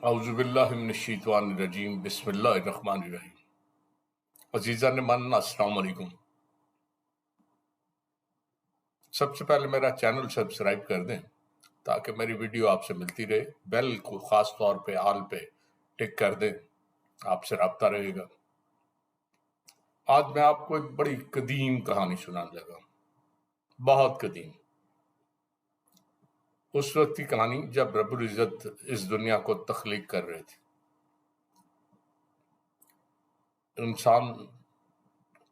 اعوذ باللہ من الشیطان الرجیم، بسم اللہ الرحمن الرحیم۔ عزیزان من، السلام علیکم۔ سب سے پہلے میرا چینل سبسکرائب کر دیں تاکہ میری ویڈیو آپ سے ملتی رہے۔ بیل کو خاص طور پہ آل پہ ٹک کر دیں، آپ سے رابطہ رہے گا۔ آج میں آپ کو ایک بڑی قدیم کہانی سنانے لگا، بہت قدیم۔ اس وقت کی کہانی جب رب العزت اس دنیا کو تخلیق کر رہے تھے۔ انسان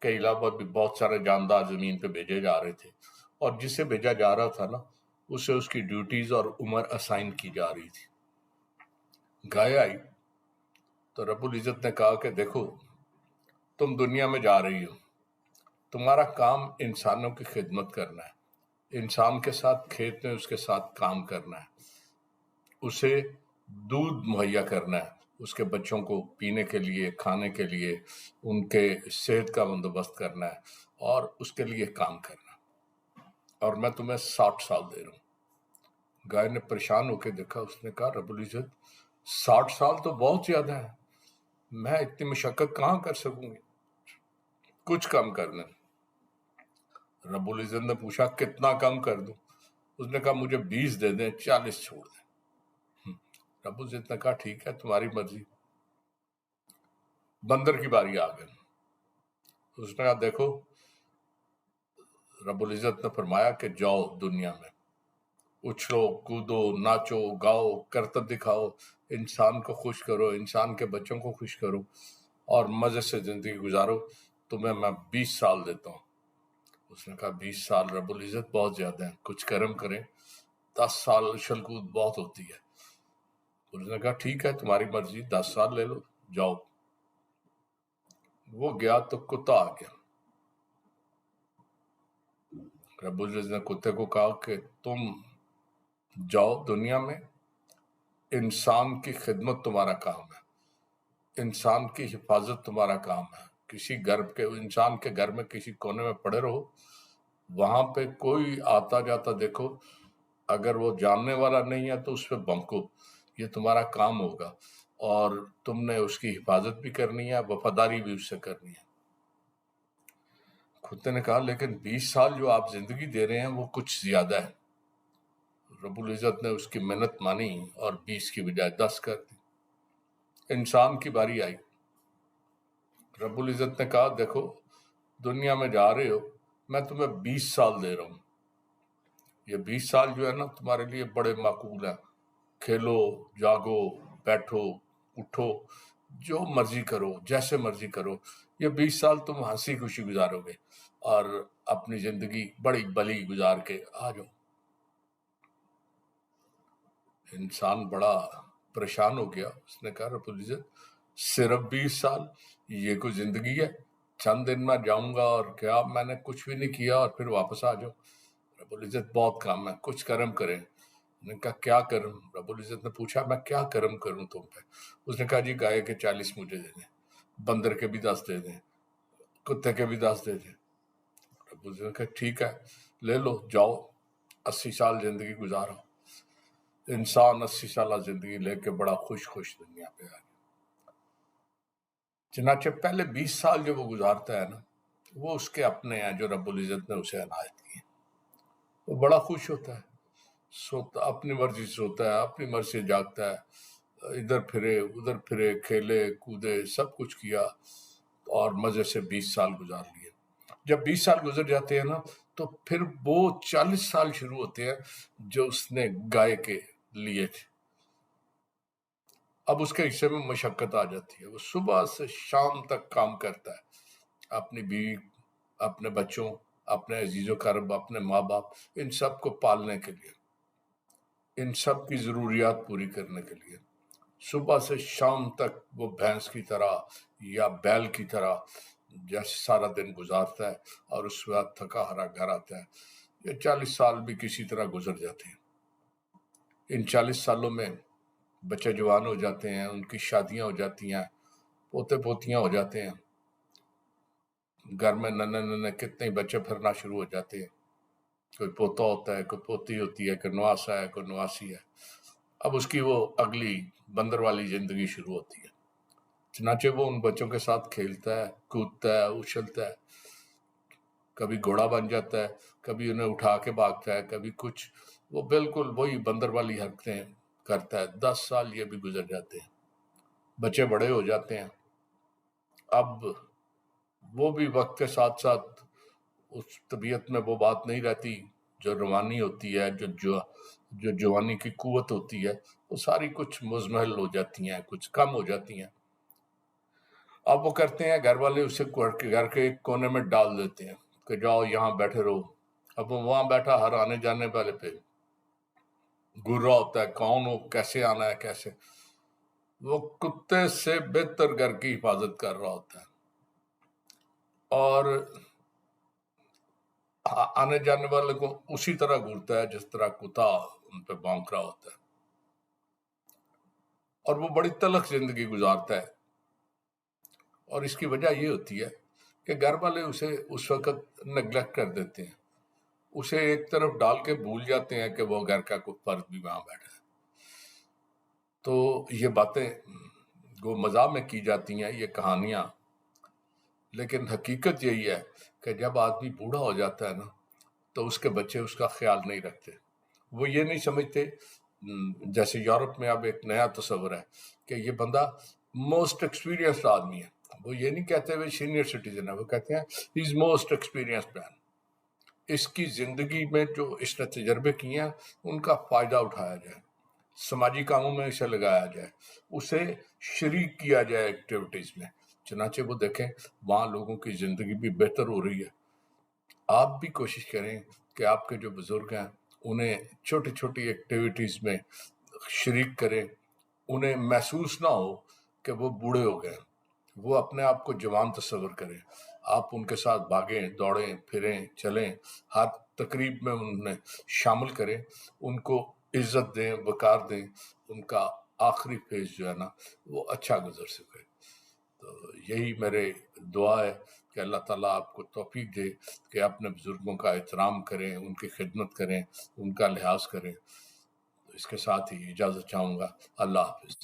کے علاوہ بھی بہت سارے جاندار زمین پہ بھیجے جا رہے تھے، اور جسے بھیجا جا رہا تھا نا، اسے اس کی ڈیوٹیز اور عمر اسائن کی جا رہی تھی۔ گائے آئی تو رب العزت نے کہا کہ دیکھو، تم دنیا میں جا رہی ہو، تمہارا کام انسانوں کی خدمت کرنا ہے، انسان کے ساتھ کھیت میں اس کے ساتھ کام کرنا ہے، اسے دودھ مہیا کرنا ہے، اس کے بچوں کو پینے کے لیے، کھانے کے لیے، ان کے صحت کا بندوبست کرنا ہے، اور اس کے لیے کام کرنا ہے، اور میں تمہیں 60 سال دے رہا ہوں۔ گائے نے پریشان ہو کے دیکھا، اس نے کہا رب العزت 60 سال تو بہت زیادہ ہے، میں اتنی مشقت کہاں کر سکوں گی، کچھ کم کرنا۔ رب العزت نے پوچھا کتنا کم کر دوں؟ اس نے کہا مجھے 20 دے دیں، 40 چھوڑ دیں۔ رب العزت نے کہا ٹھیک ہے، تمہاری مرضی۔ بندر کی باری آ گئی۔ اس نے کہا دیکھو، رب العزت نے فرمایا کہ جاؤ دنیا میں، اچھلو کودو، ناچو گاؤ، کرتب دکھاؤ، انسان کو خوش کرو، انسان کے بچوں کو خوش کرو، اور مزے سے زندگی گزارو، تمہیں میں 20 سال دیتا ہوں۔ اس نے کہا 20 سال رب العزت بہت زیادہ ہیں، کچھ کرم کریں، 10 سال اچھل کود بہت ہوتی ہے۔ اس نے کہا ٹھیک ہے، تمہاری مرضی، 10 سال لے لو، جاؤ۔ وہ گیا تو کتا آ گیا۔ رب العزت نے کتے کو کہا کہ تم جاؤ دنیا میں، انسان کی خدمت تمہارا کام ہے، انسان کی حفاظت تمہارا کام ہے۔ انسان کے گھر میں کسی کونے میں پڑے رہو، وہاں پہ کوئی آتا جاتا دیکھو، اگر وہ جاننے والا نہیں ہے تو اس پہ بھونکو، یہ تمہارا کام ہوگا، اور تم نے اس کی حفاظت بھی کرنی ہے، وفاداری بھی اس سے کرنی ہے۔ کتے نے کہا لیکن 20 سال جو آپ زندگی دے رہے ہیں وہ کچھ زیادہ ہے۔ رب العزت نے اس کی منت مانی اور 20 کی بجائے 10 کر دی۔ انسان کی باری آئی۔ رب العزت نے کہا دیکھو، دنیا میں جا رہے ہو، میں تمہیں 20 سال دے رہا ہوں، یہ 20 سال جو ہے نا تمہارے لیے بڑے معقول ہیں، کھیلو، جاگو، بیٹھو، اٹھو، جو مرضی کرو، جیسے مرضی کرو، یہ 20 سال تم ہنسی خوشی گزارو گے، اور اپنی زندگی بڑی بلی گزار کے آ جاؤ۔ انسان بڑا پریشان ہو گیا۔ اس نے کہا رب العزت صرف 20 سال، یہ کوئی زندگی ہے؟ چند دن میں جاؤں گا اور کیا میں نے کچھ بھی نہیں کیا اور پھر واپس آ جاؤ؟ رب العزت بہت کام ہے، کچھ کرم کریں۔ نے کہا کیا کرم؟ رب العزت نے پوچھا میں کیا کرم کروں تم پہ؟ اس نے کہا جی گائے کے 40 مجھے دے دیں، بندر کے بھی 10 دے دیں، کتے کے بھی 10 دے دیں۔ رب العزت نے کہا ٹھیک ہے، لے لو، جاؤ، 80 سال زندگی گزارو۔ انسان 80 سالہ زندگی لے کے بڑا خوش دنیا پہ آ گیا۔ چنانچہ پہلے 20 سال جو وہ گزارتا ہے نا، وہ اس کے اپنے ہیں جو رب العزت نے اسے عنایت کی ہیں۔ وہ بڑا خوش ہوتا ہے، سوتا، اپنی مرضی سے سوتا ہے، اپنی مرضی سے جاگتا ہے، ادھر پھرے ادھر پھرے، کھیلے کودے، سب کچھ کیا، اور مزے سے 20 سال گزار لیے۔ جب 20 سال گزر جاتے ہیں نا، تو پھر وہ 40 سال شروع ہوتے ہیں جو اس نے گائے کے لیے تھے۔ اب اس کے حصے میں مشقت آ جاتی ہے، وہ صبح سے شام تک کام کرتا ہے، اپنی بیوی، اپنے بچوں، اپنے عزیز و کرب، اپنے ماں باپ، ان سب کو پالنے کے لیے، ان سب کی ضروریات پوری کرنے کے لیے صبح سے شام تک وہ بھینس کی طرح یا بیل کی طرح جیسے سارا دن گزارتا ہے، اور اس وقت تھکا ہرا گھر آتا ہے۔ یہ 40 سال بھی کسی طرح گزر جاتے ہیں۔ ان 40 سالوں میں بچے جوان ہو جاتے ہیں، ان کی شادیاں ہو جاتی ہیں، پوتے پوتیاں ہو جاتے ہیں، گھر میں ننے ننے کتنے بچے پھرنا شروع ہو جاتے ہیں، کوئی پوتا ہوتا ہے، کوئی پوتی ہوتی ہے، کوئی نواسا ہے، کوئی نواسی ہے۔ اب اس کی وہ اگلی بندر والی زندگی شروع ہوتی ہے۔ چنانچہ وہ ان بچوں کے ساتھ کھیلتا ہے، کودتا ہے، اچھلتا ہے، کبھی گھوڑا بن جاتا ہے، کبھی انہیں اٹھا کے بھاگتا ہے، کبھی کچھ، وہ بالکل وہی بندر والی حرکتیں کرتا ہے۔ 10 سال یہ بھی گزر جاتے ہیں، بچے بڑے ہو جاتے ہیں۔ اب وہ بھی وقت کے ساتھ ساتھ اس طبیعت میں وہ بات نہیں رہتی جو روانی ہوتی ہے، جو جوانی کی قوت ہوتی ہے، وہ ساری کچھ مزمحل ہو جاتی ہیں، کچھ کم ہو جاتی ہیں۔ اب وہ کرتے ہیں، گھر والے اسے گھر کے ایک کونے میں ڈال دیتے ہیں کہ جاؤ یہاں بیٹھے رہو۔ اب وہ وہاں بیٹھا ہر آنے جانے والے پہ گھر رہا ہوتا ہے، کون ہو، کیسے آنا ہے، کیسے، وہ کتے سے بہتر گھر کی حفاظت کر رہا ہوتا ہے، اور آنے جانے والے کو اسی طرح گھورتا ہے جس طرح کتا ان پہ بھونک رہا ہوتا ہے، اور وہ بڑی تلخ زندگی گزارتا ہے۔ اور اس کی وجہ یہ ہوتی ہے کہ گھر والے اسے اس وقت نیگلیکٹ کر دیتے ہیں، اسے ایک طرف ڈال کے بھول جاتے ہیں کہ وہ گھر کا کوئی فرد بھی وہاں بیٹھا ہے۔ تو یہ باتیں وہ مزاح میں کی جاتی ہیں، یہ کہانیاں، لیکن حقیقت یہی ہے کہ جب آدمی بوڑھا ہو جاتا ہے نا، تو اس کے بچے اس کا خیال نہیں رکھتے۔ وہ یہ نہیں سمجھتے، جیسے یورپ میں اب ایک نیا تصور ہے کہ یہ بندہ موسٹ ایکسپیرینسڈ آدمی ہے۔ وہ یہ نہیں کہتے وہ سینئر سٹیزن ہے، وہ کہتے ہیں ہی از موسٹ ایکسپیرینسڈ مین۔ اس کی زندگی میں جو اس نے تجربے کیے ہیں ان کا فائدہ اٹھایا جائے، سماجی کاموں میں اسے لگایا جائے، اسے شریک کیا جائے ایکٹیویٹیز میں۔ چنانچہ وہ دیکھیں وہاں لوگوں کی زندگی بھی بہتر ہو رہی ہے۔ آپ بھی کوشش کریں کہ آپ کے جو بزرگ ہیں انہیں چھوٹی چھوٹی ایکٹیویٹیز میں شریک کریں، انہیں محسوس نہ ہو کہ وہ بوڑھے ہو گئے، وہ اپنے آپ کو جوان تصور کریں۔ آپ ان کے ساتھ بھاگیں، دوڑیں، پھریں، چلیں، ہر تقریب میں انہیں شامل کریں، ان کو عزت دیں، وقار دیں، ان کا آخری فیز جو ہے نا وہ اچھا گزر سکے۔ تو یہی میرے دعا ہے کہ اللہ تعالیٰ آپ کو توفیق دے کہ اپنے بزرگوں کا احترام کریں، ان کی خدمت کریں، ان کا لحاظ کریں۔ اس کے ساتھ ہی اجازت چاہوں گا۔ اللہ حافظ۔